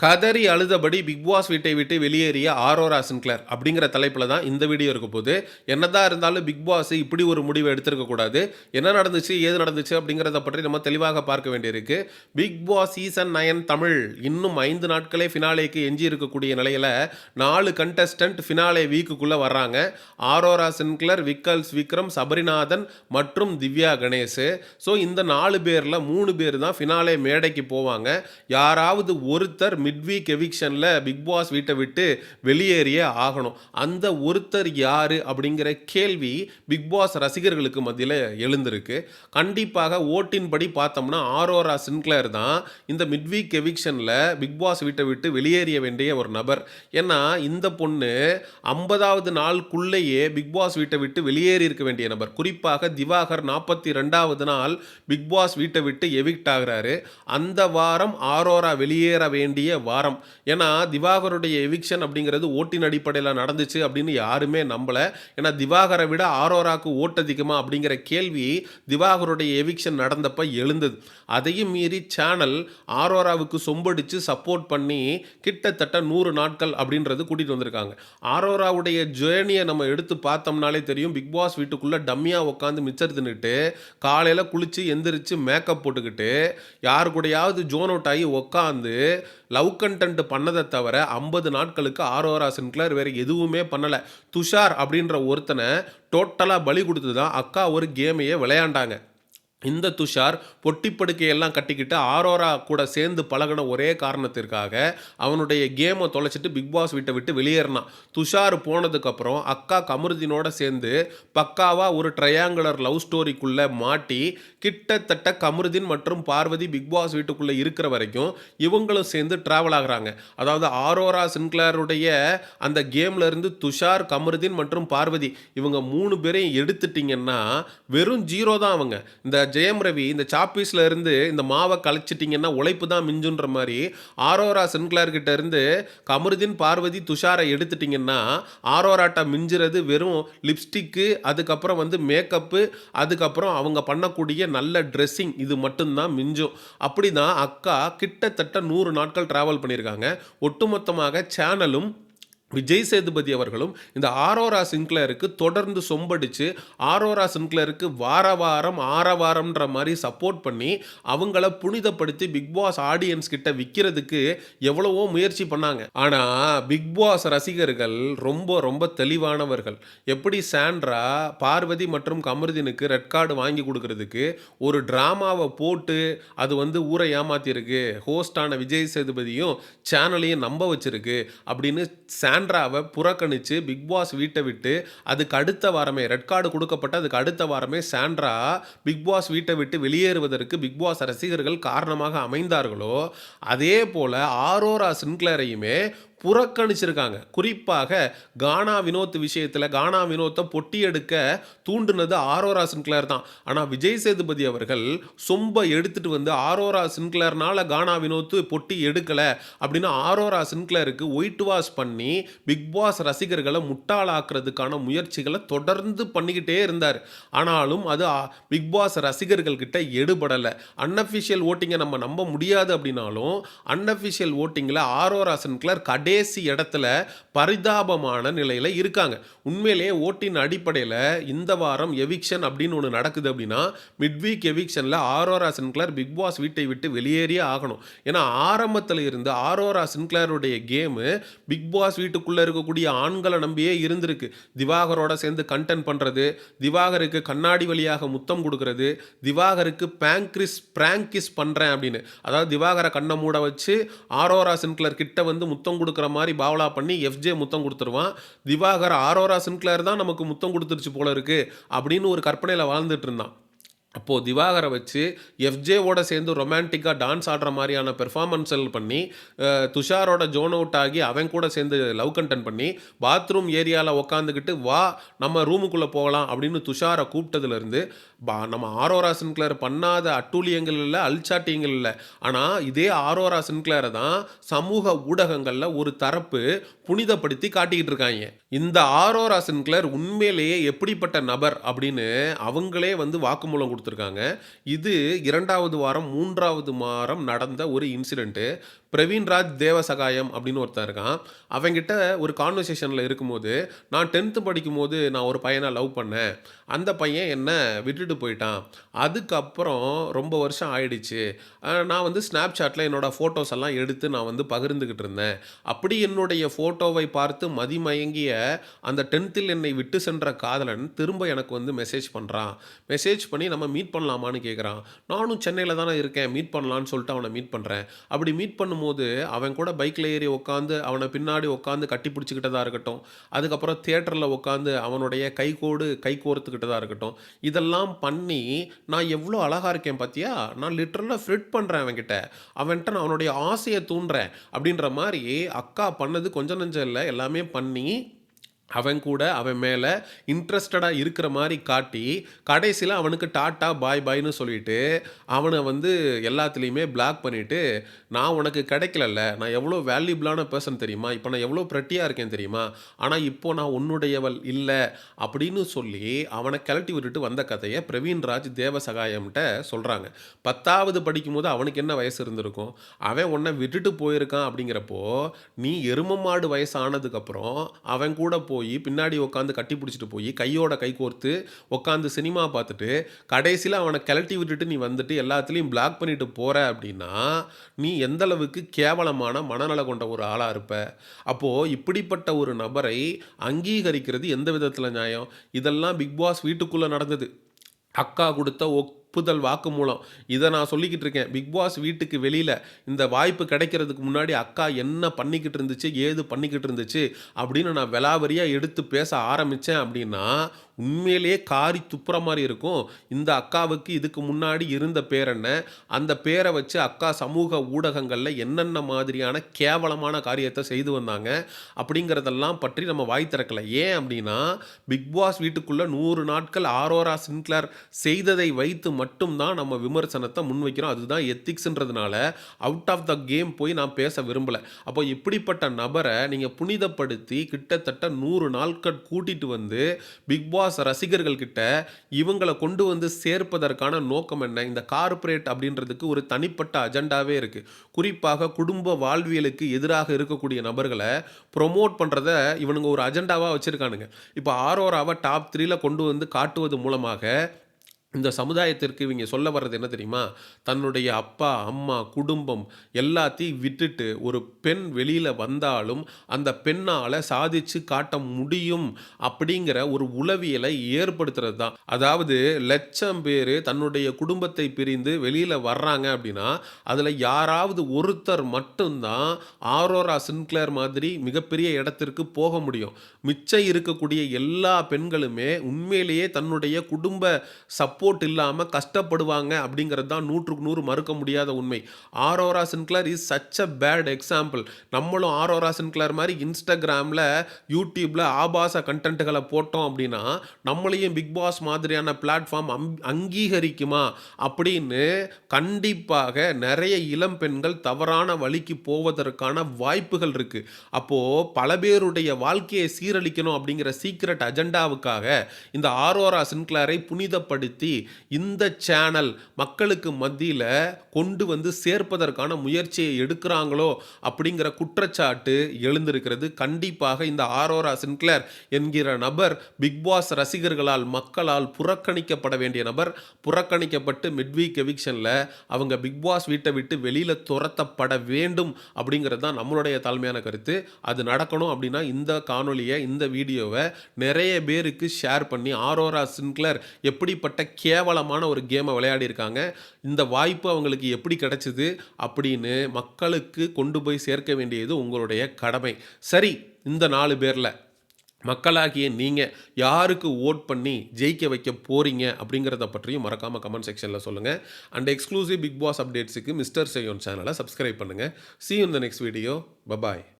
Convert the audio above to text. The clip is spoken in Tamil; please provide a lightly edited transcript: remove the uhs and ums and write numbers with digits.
கதறி அழுதபடி பிக் பாஸ் வீட்டை விட்டு வெளியேறிய ஆரோரா சின்க்ளர் அப்படிங்கிற தலைப்பில் தான் இந்த வீடியோ இருக்க போகுது. என்னதான் இருந்தாலும் பிக் பாஸ் இப்படி ஒரு முடிவை எடுத்திருக்க கூடாது. என்ன நடந்துச்சு, ஏது நடந்துச்சு அப்படிங்கிறத பற்றி நம்ம தெளிவாக பார்க்க வேண்டியிருக்கு. பிக் பாஸ் சீசன் 9 தமிழ் இன்னும் 5 நாட்களே ஃபினாலேக்கு எஞ்சி இருக்கக்கூடிய நிலையில் 4 கண்டஸ்டன்ட் ஃபினாலே வீக்குக்குள்ளே வர்றாங்க. ஆரோரா சின்க்ளர், விக்கல்ஸ் விக்ரம், சபரிநாதன் மற்றும் திவ்யா கணேஷ். ஸோ இந்த 4 பேரில் 3 பேர் தான் ஃபினாலே மேடைக்கு போவாங்க. யாராவது ஒருத்தர் மிட்வீக் எவிக்ஷனில் பிக் பாஸ் வீட்டை விட்டு வெளியேறியே ஆகணும். அந்த ஒருத்தர் யாரு அப்படிங்கிற கேள்வி பிக் பாஸ் ரசிகர்களுக்கு மத்தியில் எழுந்திருக்கு. கண்டிப்பாக ஓட்டின்படி பார்த்தோம்னா ஆரோரா சின்க்ளர் தான் இந்த மிட்வீக் எவிக்ஷனில் பிக் பாஸ் வீட்டை விட்டு வெளியேறிய வேண்டிய ஒரு நபர். ஏன்னா இந்த பொண்ணு 50வது நாளுக்குள்ளேயே பிக் பாஸ் வீட்டை விட்டு வெளியேறி இருக்க வேண்டிய நபர். குறிப்பாக திவாகர் 42வது நாள் பிக் பாஸ் வீட்டை விட்டு எவிக்ட் ஆகிறாரு. அந்த வாரம் ஆரோரா வெளியேற வேண்டிய வாரம். ஏன்னா திவாகருடைய எவிக்ஷன் அப்படிங்கிறது ஓட்டின் அடிப்படையில் நடந்துச்சு அப்படின்னு யாருமே நம்பல. ஏன்னா திவாகரை விட ஆரோராக்கு ஓட்டு அதிகமா அப்படிங்கிற கேள்வி திவாகருடைய எவிக்ஷன் நடந்தப்ப எழுந்தது. அதையும் மீறி சேனல் ஆரோராவுக்கு சொம்படிச்சு சப்போர்ட் பண்ணி கிட்டத்தட்ட 100 நாட்கள் அப்படின்றது கூட்டிட்டு வந்திருக்காங்க. ஆரோராவுடைய ஜேர்னியை நம்ம எடுத்து பார்த்தோம்னாலே தெரியும். பிக் பாஸ் வீட்டுக்குள்ள டம்மியா உட்காந்து மிச்சர் தின்னுட்டு காலையில குளிச்சு எந்திரிச்சு மேக்கப் போட்டுக்கிட்டு யாரு கூடயாவது ஜோன் அவுட் ஆகி உட்காந்து லவ் கண்டென்ட் பண்ணதை தவிர 50 நாட்களுக்கு ஆரோரா சின்க்ளர் வேற எதுவுமே பண்ணலை. துஷார் அப்படின்ற ஒருத்தனை டோட்டலாக பலி கொடுத்து தான் அக்கா ஒரு கேமையே விளையாண்டாங்க. இந்த துஷார் பொட்டி படுக்கையெல்லாம் கட்டிக்கிட்டு ஆரோரா கூட சேர்ந்து பழகின ஒரே காரணத்திற்காக அவனுடைய கேமை தொலைச்சிட்டு பிக் பாஸ் வீட்டை விட்டு வெளியேறினான். துஷார் போனதுக்கப்புறம் அக்கா கமருதீனோட சேர்ந்து பக்காவாக ஒரு ட்ரையாங்குலர் லவ் ஸ்டோரிக்குள்ளே மாட்டி கிட்டத்தட்ட கமருதீன் மற்றும் பார்வதி பிக் பாஸ் வீட்டுக்குள்ளே இருக்கிற வரைக்கும் இவங்களும் சேர்ந்து ட்ராவல் ஆகுறாங்க. அதாவது ஆரோரா சின்க்ளருடைய அந்த கேம்ல இருந்து துஷார், கமருதீன் மற்றும் பார்வதி இவங்க 3 பேரையும் எடுத்துட்டிங்கன்னா வெறும் 0 தான் அவங்க. இந்த ஜெயம் ரவி இந்த சாப்பீஸ்ல இருந்து இந்த மாவை கழிச்சிட்டிங்கன்னா உழைப்பு தான் மிஞ்சுன்ற மாதிரி ஆரோரா சின்க்ளர் கிட்ட இருந்து கமருதீன், பார்வதி, துஷாரை எடுத்துட்டிங்கன்னா ஆரோராட்ட மிஞ்சுறது வெறும் லிப்ஸ்டிக்கு, அதுக்கப்புறம் மேக்கப்பு, அதுக்கப்புறம் அவங்க பண்ணக்கூடிய நல்ல ட்ரெஸ்ஸிங், இது மட்டும்தான் மிஞ்சும். அப்படி தான் அக்கா கிட்டத்தட்ட 100 நாட்கள் டிராவல் பண்ணியிருக்காங்க. ஒட்டுமொத்தமாக சேனலும் விஜய் சேதுபதி அவர்களும் இந்த ஆரோரா சின்க்ளருக்கு தொடர்ந்து சொம்படிச்சு ஆரோரா சின்க்ளருக்கு வார வாரம் ஆரவாரம்ன்ற மாதிரி சப்போர்ட் பண்ணி அவங்கள புனிதப்படுத்தி பிக் பாஸ் ஆடியன்ஸ் கிட்ட விற்கிறதுக்கு எவ்வளவோ முயற்சி பண்ணாங்க. ஆனால் பிக் பாஸ் ரசிகர்கள் ரொம்ப ரொம்ப தெளிவானவர்கள். எப்படி சாண்ட்ரா பார்வதி மற்றும் கமருதீனுக்கு ரெட் கார்டு வாங்கி கொடுக்கறதுக்கு ஒரு ட்ராமாவை போட்டு அது ஊரை ஏமாத்திருக்கு, ஹோஸ்டான விஜய் சேதுபதியும் சேனலையும் நம்ப வச்சிருக்கு அப்படின்னு சாண்ட்ராவை புறக்கணித்து பிக் பாஸ் வீட்டை விட்டு அதுக்கு அடுத்த வாரமே ரெட் கார்டு கொடுக்கப்பட்ட அதுக்கு அடுத்த வாரமே சாண்ட்ரா பிக் பாஸ் வீட்டை விட்டு வெளியேறுவதற்கு பிக் பாஸ் ரசிகர்கள் காரணமாக அமைந்தார்களோ அதே போல் ஆரோரா சின்க்ளரையுமே புறக்கணிச்சிருக்காங்க. குறிப்பாக கானா வினோத் விஷயத்தில் கானா வினோத்தை பொட்டி எடுக்க தூண்டுனது ஆரோரா சின்க்ளர் தான். ஆனால் விஜய் சேதுபதி அவர்கள் சொம்ப எடுத்துட்டு ஆரோரா சின்க்ளர்னால கானா வினோத்து பொட்டி எடுக்கலை அப்படின்னு ஆரோரா சின்க்ளருக்கு ஒயிட் வாஷ் பண்ணி பிக் பாஸ் ரசிகர்களை முட்டாளாக்குறதுக்கான முயற்சிகளை தொடர்ந்து பண்ணிக்கிட்டே இருந்தார். ஆனாலும் அது பிக் பாஸ் ரசிகர்கள் கிட்ட எடுபடலை. அன்அஃபிஷியல் ஓட்டிங்கை நம்ம நம்ப முடியாது அப்படின்னாலும் அன்அஃபிஷியல் ஓட்டிங்கில் ஆரோரா சின்க்ளர் கடைசி இடத்துல பரிதாபமான நிலையில் இருக்காங்க. உண்மையிலேயே ஓட்டின் அடிப்படையில் இந்த வாரம் எவிக்ஷன் அப்படின்னு ஒன்று நடக்குது அப்படின்னா midweek எவிக்ஷனில் Aurora Sinclair big pass வீட்டை விட்டு வெளியேறியே ஆகணும். ஏன்னா ஆரம்பத்தில் இருந்து ஆரோரா சின்க்ளருடைய கேமு பிக் பாஸ் வீட்டுக்குள்ளே இருக்கக்கூடிய ஆண்களை நம்பியே இருந்திருக்கு. திவாகரோட சேர்ந்து கண்டென்ட் பண்ணுறது, திவாகருக்கு கண்ணாடி வழியாக முத்தம் கொடுக்கறது, திவாகருக்கு பிராங்கிஸ் பண்ணுறேன் அப்படின்னு, அதாவது திவாகரை கண்ணை மூட வச்சு ஆரோரா சின்க்ளர் கிட்ட முத்தம் கொடுக்குற மாதிரி பாவலா பண்ணி எஃப்ஜே முத்தம் கொடுத்துருவான். திவாகர் ஆரோரா சின்க்ளர் தான் நமக்கு முத்தம் கொடுத்துருச்சு போல இருக்கு அப்படின்னு ஒரு கற்பனையில் வாழ்ந்துட்டு இருந்தான். அப்போது திவாகரை வச்சு எஃப்ஜேவோட சேர்ந்து ரொமான்டிக்காக டான்ஸ் ஆடுற மாதிரியான பெர்ஃபார்மன்ஸல் பண்ணி துஷாரோட ஜோன் அவுட் ஆகி அவன் கூட சேர்ந்து லவ் கண்டென்ட் பண்ணி பாத்ரூம் ஏரியாவில் உக்காந்துக்கிட்டு வா நம்ம ரூமுக்குள்ளே போகலாம் அப்படின்னு துஷாரை கூப்பிட்டதுலேருந்து நம்ம ஆரோரா சின்க்ளர் பண்ணாத அட்டூழியங்கள் இல்லை, அல்சாட்டியங்கள் இல்லை. ஆனால் இதே ஆரோரா சின்க்ளரை தான் சமூக ஊடகங்களில் ஒரு தரப்பு புனிதப்படுத்தி காட்டிக்கிட்டு இருக்காங்க. இந்த ஆரோரா சின்க்ளர் உண்மையிலேயே எப்படிப்பட்ட நபர் அப்படின்னு அவங்களே வாக்குமூலம் கொடுத்துருக்காங்க. இது 2வது வாரம் 3வது வாரம் நடந்த ஒரு இன்சிடென்ட்டு. பிரவீன்ராஜ் தேவசகாயம் அப்படின்னு ஒருத்தன் இருக்கான். அவன்கிட்ட ஒரு கான்வர்சேஷன்ல இருக்கும்போது, நான் 10த் படிக்கும்போது நான் ஒரு பையன லவ் பண்ணேன். அந்த பையன் என்ன விட்டுட்டு போயிட்டான். அதுக்கப்புறம் ரொம்ப வருஷம் ஆயிடுச்சு. நான் வந்து Snapchatல என்னோட ஃபோட்டோஸ் எல்லாம் எடுத்து நான் வந்து பகிர்ந்துகிட்டு இருந்தேன். அப்படி என்னுடைய ஃபோட்டோவை பார்த்து மதிமயங்கிய அந்த 10த்தில் என்னை விட்டு சென்ற காதலன் திரும்ப எனக்கு வந்து மெசேஜ் பண்றான். மெசேஜ் பண்ணி நம்ம மீட் பண்ணலாமான்னு கேட்குறான். நானும் சென்னையில தானே இருக்கேன். மீட் பண்ணலான்னு சொல்லிட்டு அவன மீட் பண்றேன். அப்படி மீட் பண்ணும்போது அவன் கூட பைக்ல ஏறி உட்காந்து அவன பின்னாடி உட்காந்து கட்டி பிடிச்சுக்கிட்டதா இருக்கட்டும். அதுக்கப்புறம் தியேட்டர்ல உட்காந்து அவனுடைய கை கோர்த்துக்கிட்டதா இருக்கட்டும். இதெல்லாம் பண்ணி நான் எவ்வளோ அழகா இருக்கேன் பார்த்தியா? நான் லிட்டரலா ஃப்ளிர்ட் பண்றேன் அவன்கிட்ட. அவன்ட்ட நான் அவனுடைய ஆசைய தூண்டுறேன். அப்படின்ற மாரி அக்கா பண்ணது கொஞ்சம் நஞ்சம் இல்ல. எல்லாமே பண்ணி அவன் கூட அவன் மேல இன்ட்ரஸ்டடா இருக்கிற மாரி காட்டி, கடைசில அவனுக்கு டாட்டா, பாய் பாய்ன்னு சொல்லிட்டு, அவன வந்து எல்லாத்துலயுமே பிளாக் பண்ணிட்டு, "நான் உனக்கு கிடைக்கலல்ல. நான் எவ்வளோ வேல்யூபிளான பெர்சன் தெரியுமா? இப்ப நான் எவ்வளோ பிரெட்டியா இருக்கேன் தெரியுமா? ஆனா இப்போ நான் உன்னுடையவள் இல்ல." அப்படின்னு சொல்லி அவன கழட்டி விட்டுட்டு வந்த கதைய பிரவீன்ராஜ் தேவசகாயம்ட்ட சொல்றாங்க. 10வது படிக்கும்போது அவனுக்கு என்ன வயசு இருந்திருக்கும்? அவன் உன்ன விட்டுட்டு போயிருக்கான் அப்படிங்கிறப்போ, நீ எரும மாடு வயசு ஆனதுக்கப்புறம், அவன் கூட போயி பின்னாடி உட்காந்து கட்டி பிடிச்சிட்டு போயி, கையோட கை கோர்த்து உட்காந்து சினிமா பார்த்துட்டு, கடைசில அவன கழட்டி விட்டுட்டு நீ வந்துட்டு எல்லாத்துலயும் பிளாக் பண்ணிட்டு போற அப்படின்னா, நீ எந்த அளவுக்கு கேவலமான மனநலம் கொண்ட ஒரு ஆளா இருப்ப. அப்போ இப்படிப்பட்ட ஒரு நபரை அங்கீகரிக்கிறது எந்த விதத்தில நியாயம்? இதெல்லாம் பிக் பாஸ் வீட்டுக்குள்ள நடந்தது. அக்கா குடுத்த ஒப்புதல் வாக்குமூலம். இத நான் சொல்லிக்கிட்டு இருக்கேன். பிக் பாஸ் வீட்டுக்கு வெளியில இந்த வாய்ப்பு கிடைக்கிறதுக்கு முன்னாடி அக்கா என்ன பண்ணிக்கிட்டு இருந்துச்சு, ஏது பண்ணிக்கிட்டு இருந்துச்சு அப்படின்னு நான் விலாவரியா எடுத்து பேச ஆரம்பிச்சேன் அப்படின்னா, உண்மையிலேயே காரி துப்புற மாரி இருக்கும். இந்த அக்காவுக்கு இதுக்கு முன்னாடி இருந்த பேர் என்ன? அந்த பேர வச்சு அக்கா சமூக ஊடகங்கள்ல என்னென்ன மாதிரியான கேவலமான காரியத்த செய்து வந்தாங்க, அப்படிங்கிறதெல்லாம் பற்றி நம்ம வாய் திறக்கல. ஏன் அப்படின்னா, பிக் பாஸ் வீட்டுக்குள்ள 100 நாட்கள் ஆரோரா சின்க்ளேர் செய்ததை வைத்து மட்டும் தான் நம்ம விமர்சனத்த முன்வைக்கிறோம். அதுதான் எத்திக்ஸ்ன்றதுனால அவுட் ஆஃப் த கேம் போய் நான் பேச விரும்பல. அப்போ இப்படிப்பட்ட நபர நீங்க புனிதப்படுத்தி கிட்டத்தட்ட 100 நாட்கள் கூட்டிட்டு வந்து பிக் பாஸ் ரசிகர்கள் கிட்ட இவங்கள கொண்டு வந்து சேர்ப்பதற்கான நோக்கம் என்ன? இந்த கார்ப்பரேட் அப்படின்றதுக்கு ஒரு தனிப்பட்ட அஜெண்டாவே இருக்கு. குறிப்பாக குடும்ப வாழ்வியலுக்கு எதிராக இருக்கக்கூடிய நபர்கள புரமோட் பண்றத இவனுங்க ஒரு அஜெண்டாவா வச்சிருக்கானுங்க. இப்ப ஆரோராவ டாப் 3ல கொண்டு வந்து காட்டுவது மூலமாக இந்த சமுதாயத்திற்கு இவங்க சொல்ல வர்றது என்ன தெரியுமா? தன்னுடைய அப்பா, அம்மா, குடும்பம் எல்லாத்தையும் விட்டுட்டு ஒரு பெண் வெளியில வந்தாலும், அந்த பெண்ணால சாதிச்சு காட்ட முடியும் அப்படிங்கிற ஒரு உளவியலை ஏற்படுத்துறது தான். அதாவது லட்சம் பேரு தன்னுடைய குடும்பத்தை பிரிந்து வெளியில வர்றாங்க அப்படின்னா, அதுல யாராவது ஒருத்தர் மட்டும் தான் ஆரோரா சின்க்ளேர் மாதிரி மிகப்பெரிய இடத்திற்கு போக முடியும். மிச்சம் இருக்கக்கூடிய எல்லா பெண்களுமே உண்மையிலேயே தன்னுடைய குடும்ப சப்போர்ட் இல்லாம கஷ்டப்படுவாங்க அப்படிங்கிறது தான் 100க்கு 100 மறுக்க முடியாத உண்மை. Aurora Sinclair is such a bad example. நம்மளும் ஆரோரா சின்க்ளேர் மாரி Instagramல, YouTubeல ஆபாச கன்டென்ட்கள போட்டோம் அப்படின்னா, நம்மளையும் பிக் பாஸ் மாதிரியான பிளாட்ஃபார்ம் அங்கீகரிக்குமா? அப்படின்னு கண்டிப்பாக நெறைய இளம் பெண்கள் தவறான வழிக்கு போவதற்கான வாய்ப்புகள் இருக்கு. அப்போ பல பேருடைய வாழ்க்கையை சீரழிக்கணும் அப்படிங்கிற சீக்ரெட் அஜெண்டாவுக்காக இந்த ஆரோரா சின்க்ளேரை புனிதப்படுத்தி இந்த சேனல் மக்களுக்கு மத்தியில கொண்டு வந்து சேர்ப்பதற்கான முயற்சியை எடுக்கிறாங்களோ அப்படிங்கிற குற்றச்சாட்டு எழுந்திருக்கிறது. கண்டிப்பாக இந்த ஆரோரா சின்க்ளேர் என்கிற நபர் பிக் பாஸ் ரசிகர்களால் மக்களால் புறக்கணிக்கப்பட வேண்டிய நபர். புறக்கணிக்கப்பட்டு மிட்வீக் எவிக்ஷன்ல அவங்க பிக் பாஸ் வீட்டை விட்டு வெளியில துரத்தப்பட வேண்டும் அப்படிங்கிறது தான் நம்மளுடைய தாழ்மையான கருத்து. அது நடக்கணும் அப்படின்னா இந்த காணொளியை இந்த வீடியோவை நிறைய பேருக்கு ஷேர் பண்ணி ஆரோரா சின்க்ளேர் எப்படிப்பட்ட கேவலமான ஒரு கேமை விளையாடி இருக்காங்க, இந்த வாய்ப்பு அவங்களுக்கு எப்படி கிடைச்சது அப்படின்னு மக்களுக்கு கொண்டு போய் சேர்க்க வேண்டியது உங்களுடைய கடமை. சரி, இந்த 4 பேர்ல மக்களாகிய நீங்க யாருக்கு ஓட் பண்ணி ஜெயிக்க வைக்க போறீங்க அப்படிங்கிறத பற்றியும் மறக்காம கமெண்ட் செக்ஷன்ல சொல்லுங்க. அண்ட் எக்ஸ்க்ளூசிவ் பிக் பாஸ் அப்டேட்ஸுக்கு மிஸ்டர் செய்யோன் சேனலை சப்ஸ்கிரைப் பண்ணுங்க. See you in the next video. Bye bye.